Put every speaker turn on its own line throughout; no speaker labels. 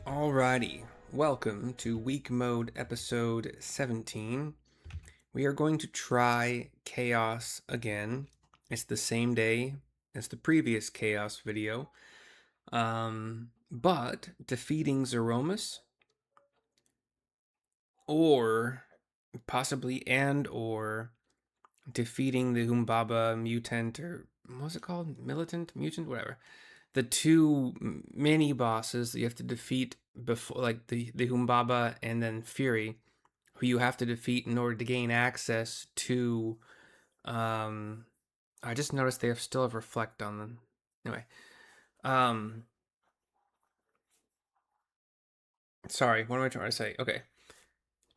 Alrighty, welcome to Week Mode episode 17. We are going to try Chaos again. It's the same day as the previous Chaos video, but defeating Zeromus or possibly or defeating the Humbaba Mutant, or what was it called? Militant? Mutant? Whatever. The two mini bosses that you have to defeat before, like the Humbaba and then Fury, who you have to defeat in order to gain access to. I just noticed they still have reflect on them. Anyway, um, sorry, what am I trying to say? Okay,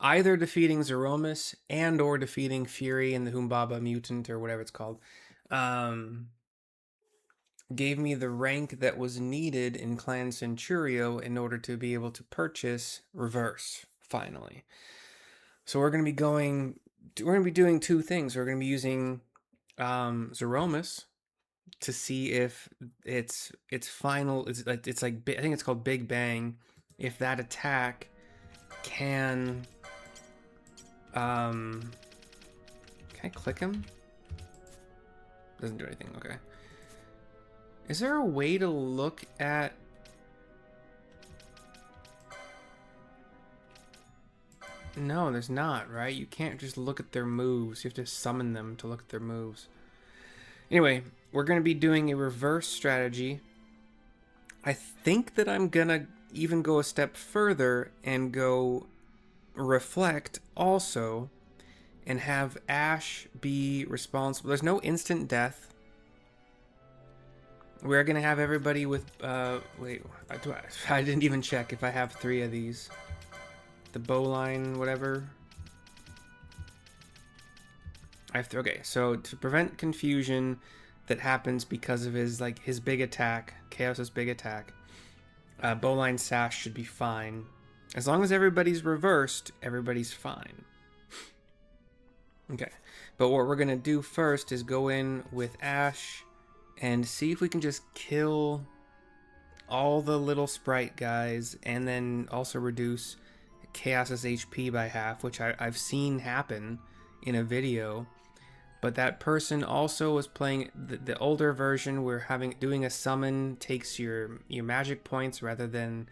either defeating Zeromus and or defeating Fury and the Humbaba Mutant or whatever it's called. Um, gave me the rank that was needed in Clan Centurio in order to be able to purchase Reverse, finally. So we're going to be doing two things. We're going to be using Zeromus to see if it's final. It's like I think it's called Big Bang. If that attack can can I click him? Doesn't do anything. Okay. Is there a way to look at... No, there's not, right? You can't just look at their moves. You have to summon them to look at their moves. Anyway, we're going to be doing a reverse strategy. I think that I'm going to even go a step further and go reflect also and have Ash be responsible. There's no instant death. We're going to have everybody with... wait, I didn't even check if I have 3 of these. The bowline, whatever. I have to... Okay, so to prevent confusion that happens because of his big attack, Chaos's big attack, bowline sash should be fine. As long as everybody's reversed, everybody's fine. Okay, but what we're going to do first is go in with Ash and see if we can just kill all the little sprite guys and then also reduce Chaos's HP by half, which I've seen happen in a video. But that person also was playing the older version where doing a summon takes your magic points rather than,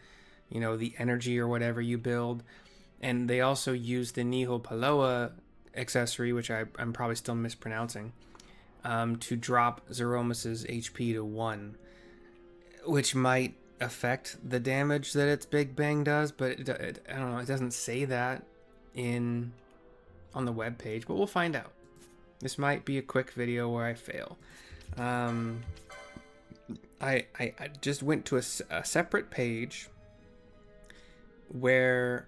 you know, the energy or whatever you build. And they also used the Niho Paloa accessory, which I'm probably still mispronouncing, to drop Zeromus's HP to 1, which might affect the damage that its Big Bang does, but I don't know, it doesn't say that on the web page, but we'll find out. This might be a quick video where I fail. I just went to a separate page where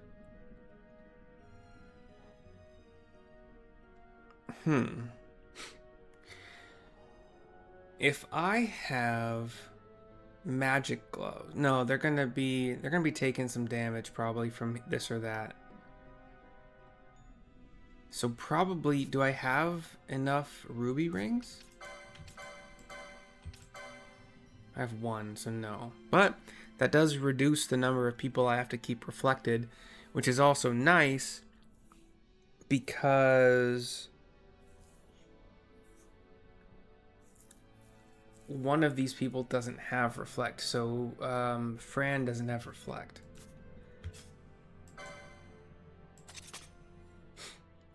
if I have magic gloves, no, they're gonna be taking some damage probably from this or that. So probably, do I have enough ruby rings? I have 1, so no. But that does reduce the number of people I have to keep reflected, which is also nice because one of these people doesn't have reflect. So Fran doesn't have reflect.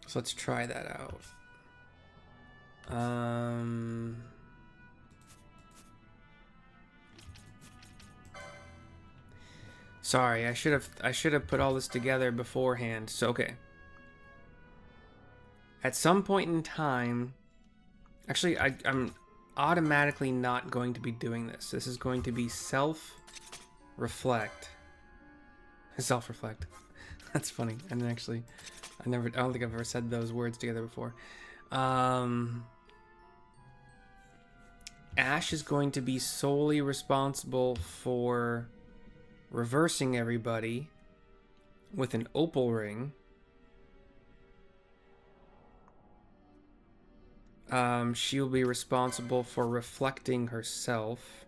So let's try that out. Sorry, I should have put all this together beforehand. So okay. At some point in time, actually I'm automatically not going to be doing this. This is going to be self-reflect. Self-reflect. That's funny. And actually, I don't think I've ever said those words together before. Ash is going to be solely responsible for reversing everybody with an opal ring. She'll be responsible for reflecting herself.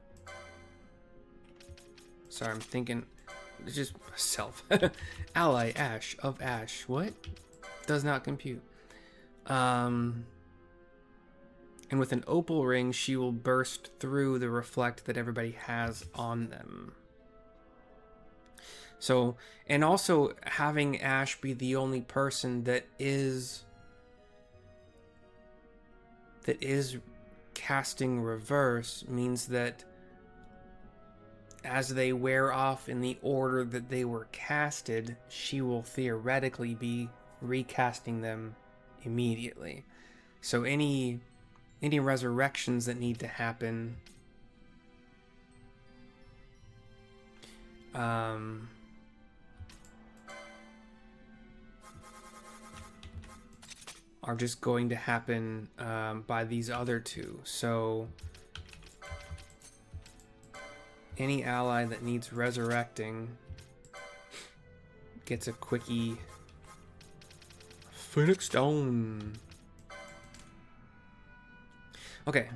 Sorry, I'm thinking. it's just self. Ally Ash of Ash. What? Does not compute. And with an opal ring, she will burst through the reflect that everybody has on them. So, and also having Ash be the only person that is casting reverse means that as they wear off in the order that they were casted, she will theoretically be recasting them immediately. So any resurrections that need to happen are just going to happen by these other two. So any ally that needs resurrecting gets a quickie Phoenix Stone. Okay.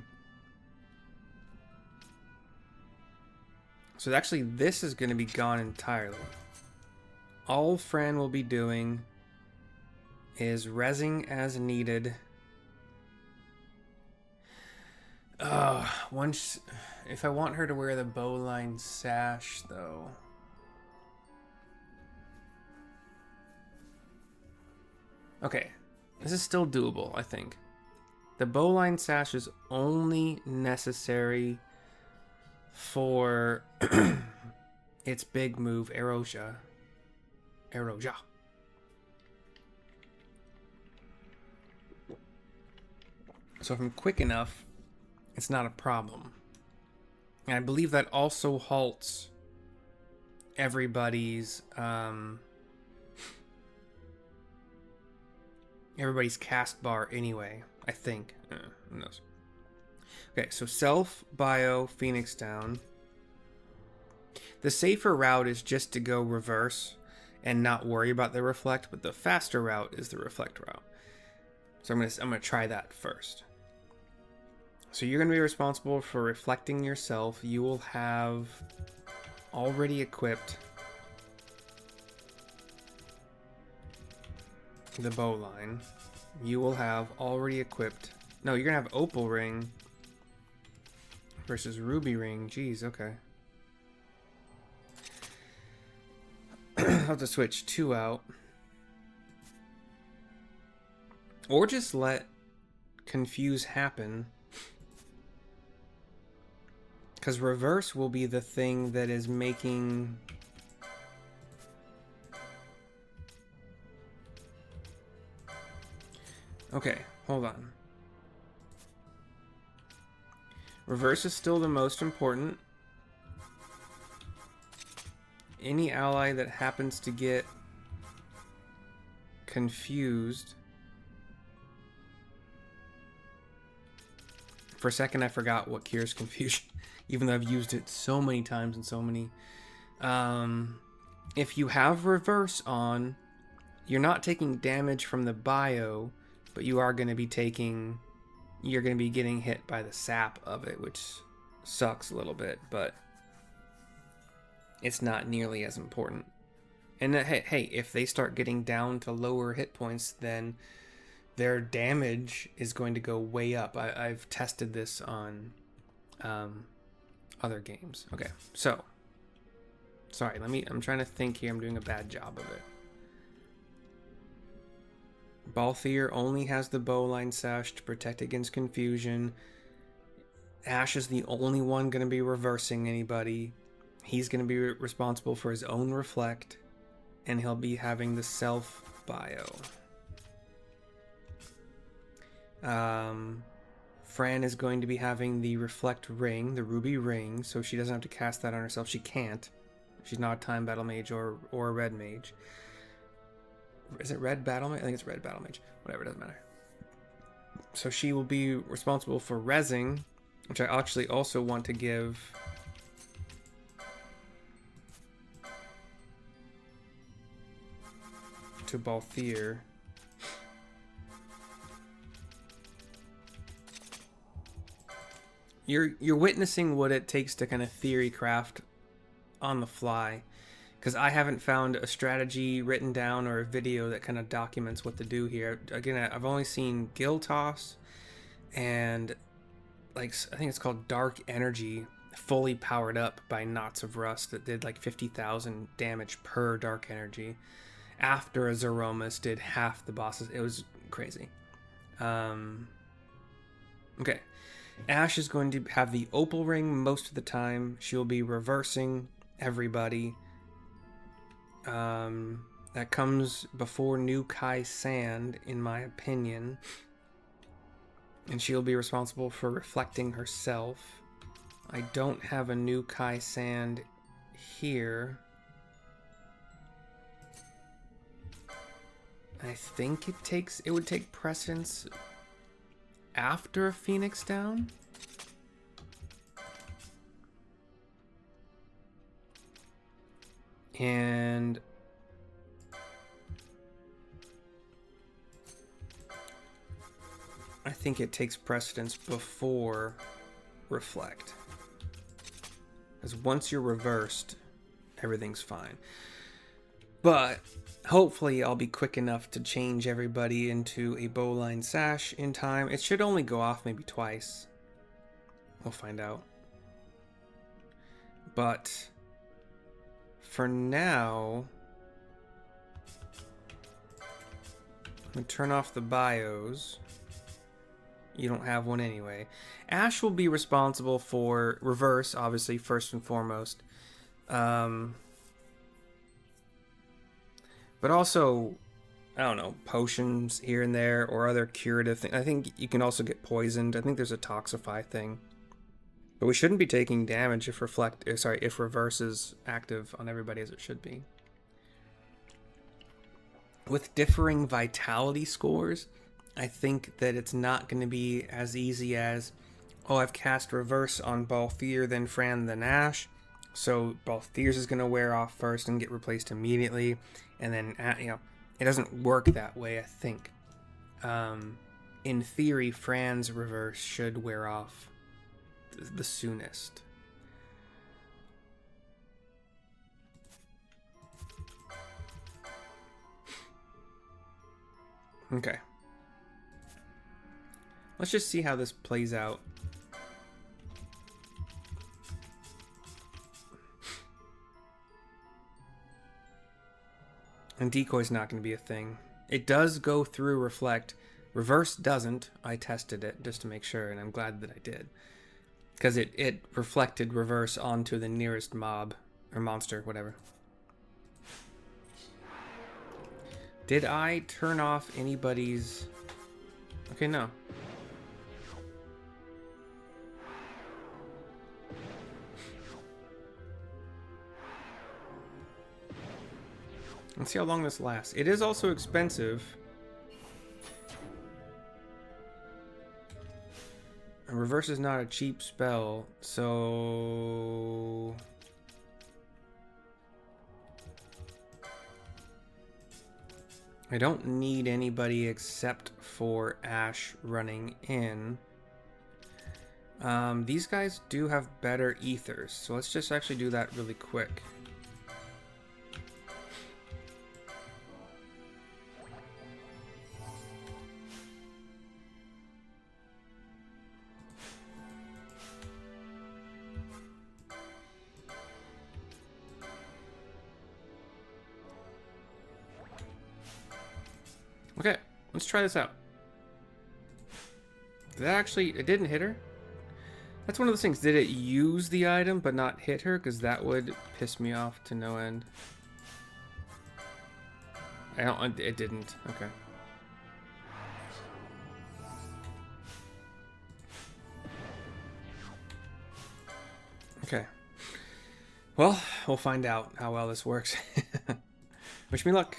So actually this is going to be gone entirely. All Fran will be doing is rezzing as needed. Once, if I want her to wear the bowline sash, though. Okay, this is still doable, I think. The bowline sash is only necessary for its big move, Erosia. So if I'm quick enough, it's not a problem. And I believe that also halts everybody's cast bar anyway, I think. Who knows? Okay, so self, bio, Phoenix down. The safer route is just to go reverse and not worry about the reflect, but the faster route is the reflect route. So I'm gonna try that first. So you're gonna be responsible for reflecting yourself. You will have already equipped the bowline. You will have already equipped. No, you're gonna have opal ring versus ruby ring. Jeez, okay. I'll have to switch 2 out. Or just let confuse happen. Because reverse will be the thing that is making... Okay, hold on. Reverse is still the most important. Any ally that happens to get confused... For a second I forgot what cures confusion, even though I've used it so many times and so many. If you have reverse on, you're not taking damage from the bio, but you are going to be taking... You're going to be getting hit by the sap of it, which sucks a little bit, but it's not nearly as important. And hey, if they start getting down to lower hit points, then their damage is going to go way up. I've tested this on other games. Okay, so sorry, I'm trying to think here. I'm doing a bad job of it. Balthier only has the bowline sash to protect against confusion. Ash is the only one going to be reversing anybody. He's going to be responsible for his own reflect, and he'll be having the self bio. Fran is going to be having the reflect ring, the ruby ring, so she doesn't have to cast that on herself. She can't. She's not a time battle mage or a red mage. Is it red battle mage? I think it's red battle mage. Whatever, doesn't matter. So she will be responsible for rezzing, which I actually also want to give to Balthier. You're witnessing what it takes to kind of theory craft on the fly, because I haven't found a strategy written down or a video that kind of documents what to do here. Again, I've only seen Gil Toss and like I think it's called Dark Energy, fully powered up by Knots of Rust that did like 50,000 damage per Dark Energy. After a Zeromus did half the bosses, it was crazy. Okay, Ash is going to have the Opal Ring most of the time. She'll be reversing everybody. That comes before New Kai Sand, in my opinion. And she'll be responsible for reflecting herself. I don't have a New Kai Sand here. I think it would take precedence after a Phoenix down. And I think it takes precedence before reflect. Because once you're reversed, everything's fine. But hopefully I'll be quick enough to change everybody into a bowline sash in time. It should only go off maybe twice. We'll find out. But for now, I'm going to turn off the bios. You don't have one anyway. Ash will be responsible for reverse, obviously, first and foremost. But also, I don't know, potions here and there or other curative things. I think you can also get poisoned. I think there's a toxify thing. But we shouldn't be taking damage if if reverse is active on everybody as it should be. With differing vitality scores, I think that it's not going to be as easy as, oh, I've cast reverse on Balthier, then Fran, then Ash. So Balthier's is going to wear off first and get replaced immediately. And then, it doesn't work that way, I think. In theory, Fran's reverse should wear off the soonest. Okay. Let's just see how this plays out. And decoy's not going to be a thing. It does go through reflect. Reverse doesn't. I tested it just to make sure, and I'm glad that I did. Because it reflected reverse onto the nearest mob, or monster, whatever. Did I turn off anybody's... Okay, no. Let's see how long this lasts. It is also expensive. And reverse is not a cheap spell, so... I don't need anybody except for Ash running in. These guys do have better ethers, so let's just actually do that really quick. Okay, let's try this out. Did that actually... It didn't hit her? That's one of those things. Did it use the item but not hit her? Because that would piss me off to no end. It didn't. Okay. Okay. Well, we'll find out how well this works. Wish me luck.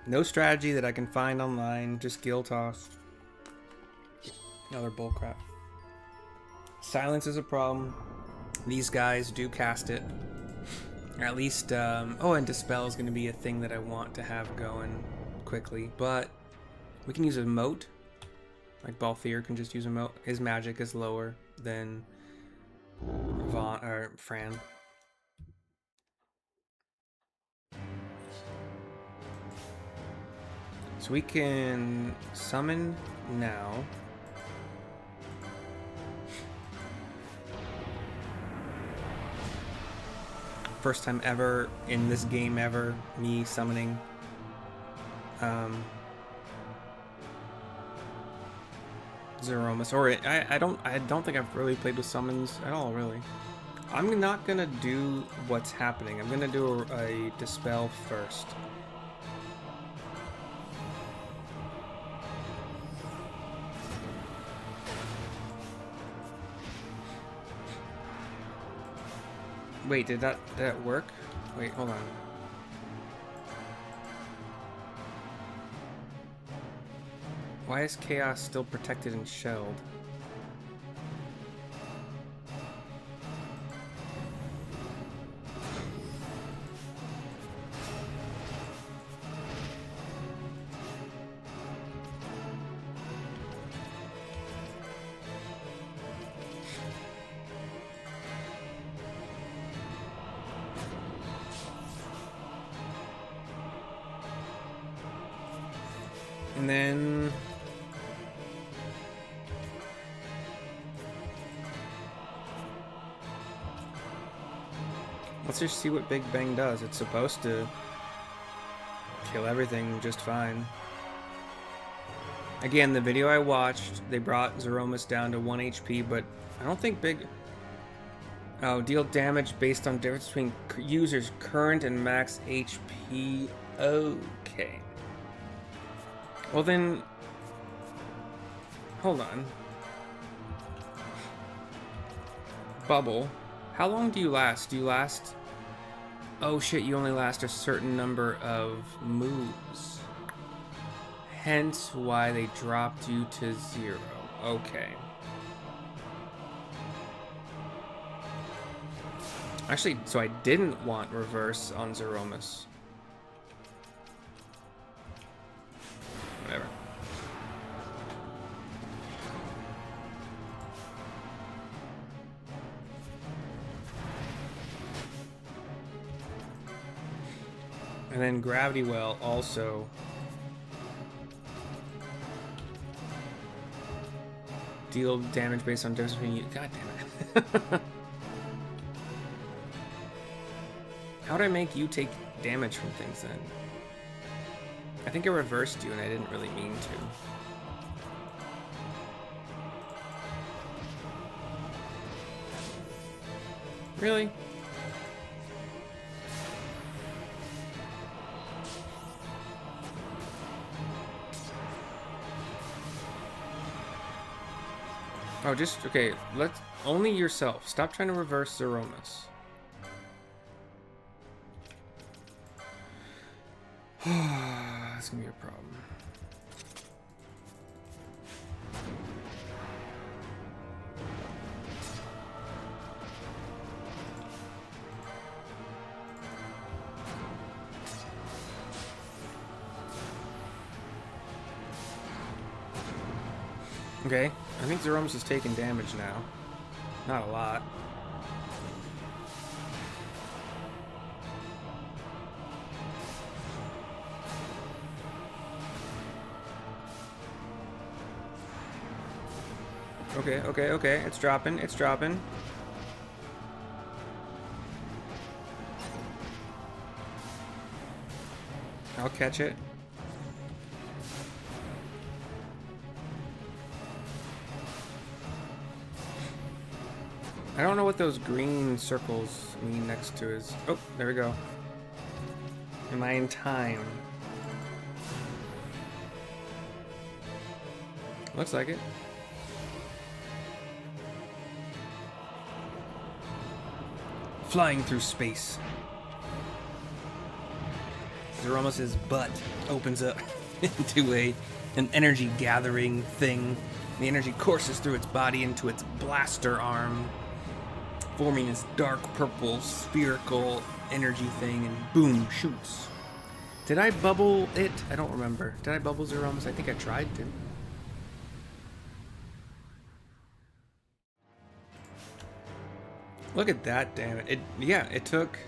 No strategy that I can find online, just Gil Toss. Another bullcrap. Silence is a problem. These guys do cast it. Or at least, oh, and Dispel is going to be a thing that I want to have going quickly. But we can use a moat. Like Balthier can just use a moat. His magic is lower than Vaughn or Fran. So we can summon now. First time ever in this game ever, me summoning. Zeromus, or I don't think I've really played with summons at all, really. I'm not gonna do what's happening. I'm gonna do a dispel first. Wait, did that work? Wait, hold on. Why is Chaos still protected and shelled? And then let's just see what Big Bang does. It's supposed to kill everything just fine. Again, the video I watched, they brought Zeromus down to 1 HP, but I don't think Big... Oh, deal damage based on difference between users' current and max HP. Okay. Well then... Hold on. Bubble. How long do you last? Do you last... Oh shit, you only last a certain number of moves. Hence why they dropped you to 0. Okay. Actually, so I didn't want reverse on Zeromus. Whatever. And then Gravity Well also deal damage based on difference between you. God damn it. How'd I make you take damage from things then? I think I reversed you and I didn't really mean to. Really? Oh, just, okay, let's, only yourself. Stop trying to reverse Zeromus. That's gonna be a problem. Okay, I think Zeromus is taking damage now. Not a lot. Okay, okay, okay. It's dropping. It's dropping. I'll catch it. I don't know what those green circles mean next to his... Oh, there we go. Am I in time? Looks like it. Flying through space. Zeromus' butt opens up into an energy gathering thing. The energy courses through its body into its blaster arm, forming this dark purple spherical energy thing, and boom, shoots. Did I bubble it? I don't remember. Did I bubble Zeromus? I think I tried to. Look at that, damn it. Yeah, it took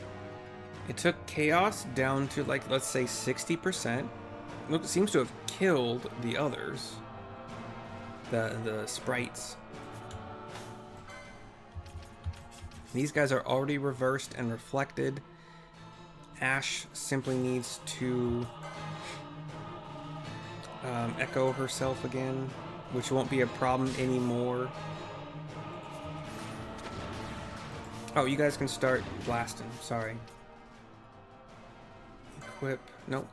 Chaos down to, like, let's say 60%. Look, it seems to have killed the others. The sprites. These guys are already reversed and reflected. Ash simply needs to echo herself again, which won't be a problem anymore. Oh, you guys can start blasting. Sorry. Equip. Nope.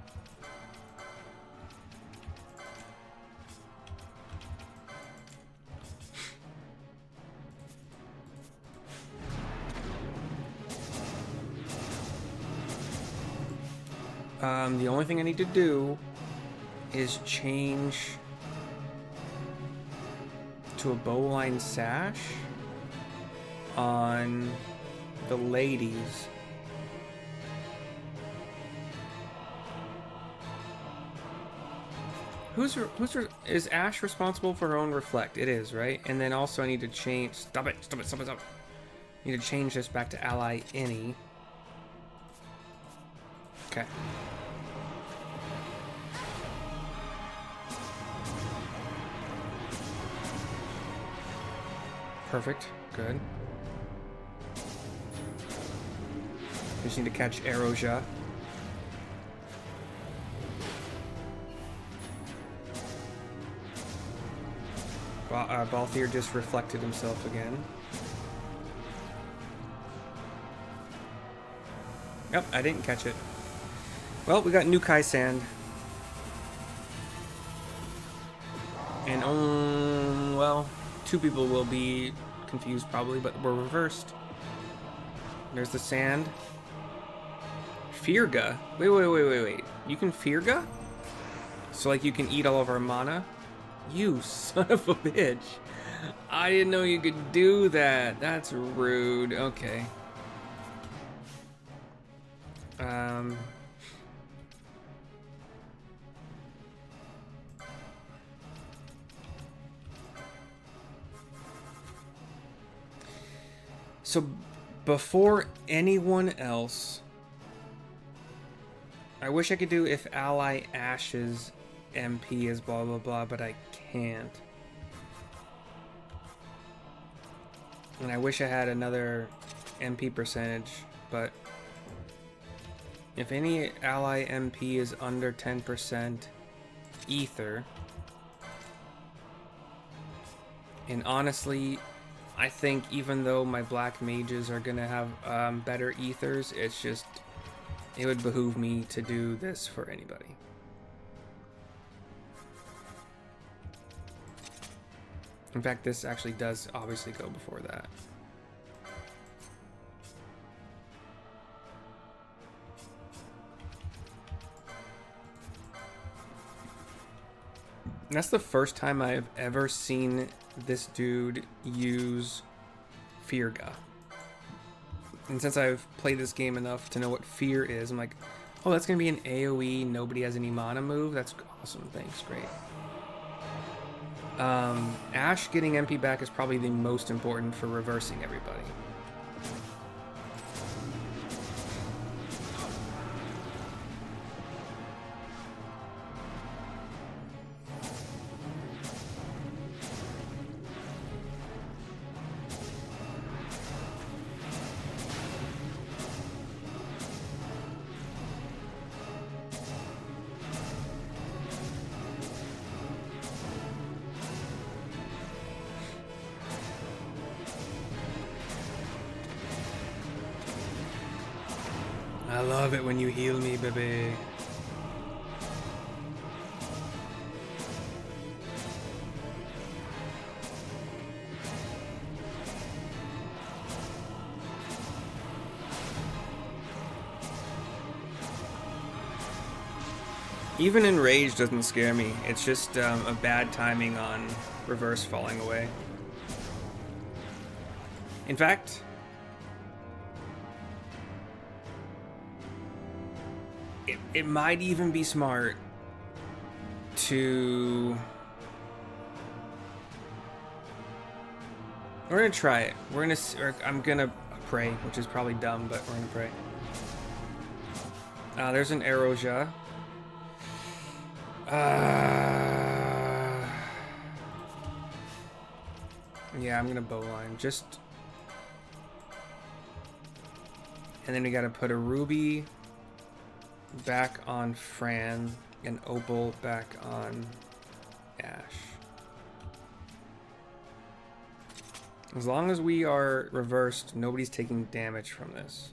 The only thing I need to do is change to a bowline sash on the ladies. Is Ash responsible for her own reflect? It is, right? And then also I need to change. Stop it! Stop it! Stop it! Stop it! I need to change this back to ally any. Okay. Perfect. Good. Just need to catch Eroja. Balthier just reflected himself again. Nope, I didn't catch it. Well, we got Nukai Sand. And, well, 2 people will be confused probably, but we're reversed. There's the sand. Firga? Wait. You can Firga? So, like, you can eat all of our mana? You son of a bitch. I didn't know you could do that. That's rude. Okay. So, before anyone else, I wish I could do if ally Ash's MP is blah blah blah, but I can't. And I wish I had another MP percentage, but if any ally MP is under 10% ether, and honestly, I think even though my black mages are gonna have better ethers, it's just, it would behoove me to do this for anybody. In fact, this actually does obviously go before that. And that's the first time I've ever seen this dude use Firga. And since I've played this game enough to know what fear is, I'm like, oh, that's going to be an AoE, nobody has any mana move? That's awesome, thanks, great. Ash getting MP back is probably the most important for reversing everybody. I love it when you heal me, baby. Even Enrage doesn't scare me. It's just a bad timing on Reverse falling away. In fact, it might even be smart to... We're gonna try it. I'm gonna pray, which is probably dumb, but we're gonna pray. There's an Erosia. Yeah, I'm gonna bowline. Just... And then we gotta put a Ruby back on Fran and Opal back on Ash. As long as we are reversed, nobody's taking damage from this.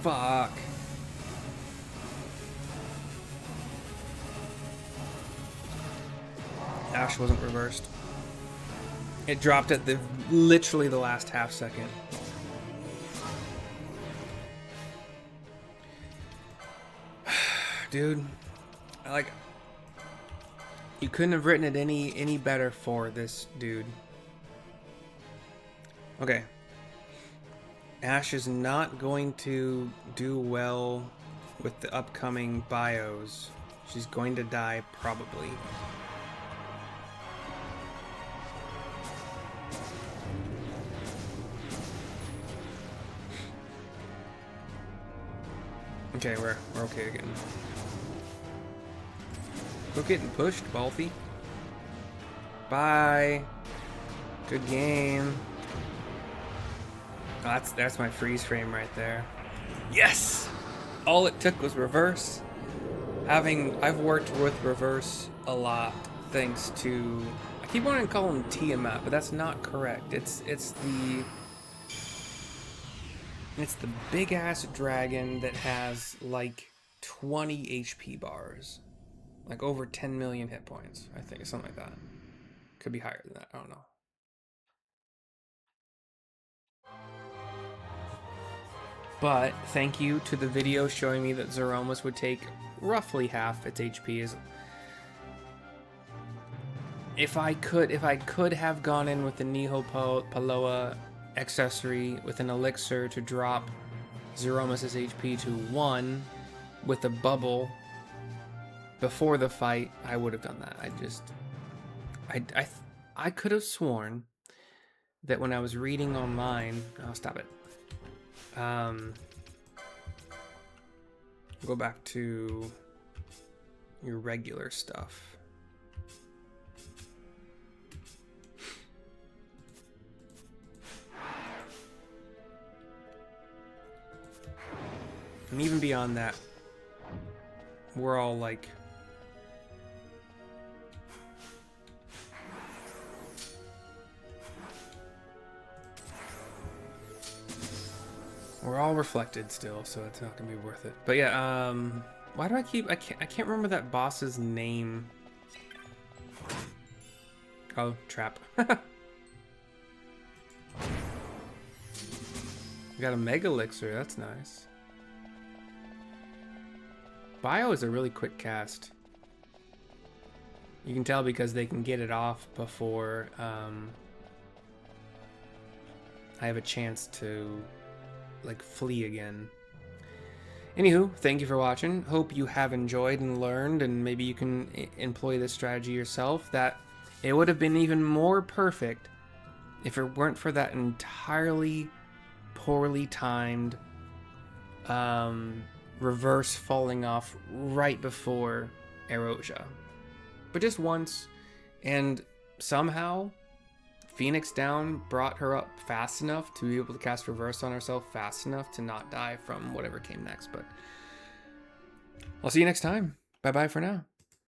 Fuck. Ash wasn't reversed. It dropped at literally the last half second. Dude, you couldn't have written it any better for this dude. Okay. Ash is not going to do well with the upcoming bios. She's going to die probably. Okay, we're okay again. We're getting pushed, Balthy. Bye. Good game. Oh, that's my freeze frame right there. Yes! All it took was reverse. I've worked with reverse a lot thanks to... I keep wanting to call him Tiamat, but that's not correct. It's the big ass dragon that has like 20 HP bars. Like over 10 million hit points, I think, something like that. Could be higher than that, I don't know. But thank you to the video showing me that Zeromus would take roughly half its HP. If I could have gone in with the Niho Paloa accessory with an elixir to drop Zeromus' HP to 1 with a bubble before the fight, I would have done that. I could have sworn that when I was reading online, oh, stop it. Go back to your regular stuff. And even beyond that, we're all like... We're all reflected still, so it's not gonna be worth it. But yeah, why do I can't remember that boss's name. Oh, trap. We got a mega elixir, that's nice. Bio is a really quick cast. You can tell because they can get it off before I have a chance to like flee again. Anywho, thank you for watching. Hope you have enjoyed and learned, and maybe you can employ this strategy yourself. That it would have been even more perfect if it weren't for that entirely poorly timed reverse falling off right before Erosia. But just once, and somehow Phoenix Down brought her up fast enough to be able to cast reverse on herself fast enough to not die from whatever came next. But I'll see you next time. Bye bye for now.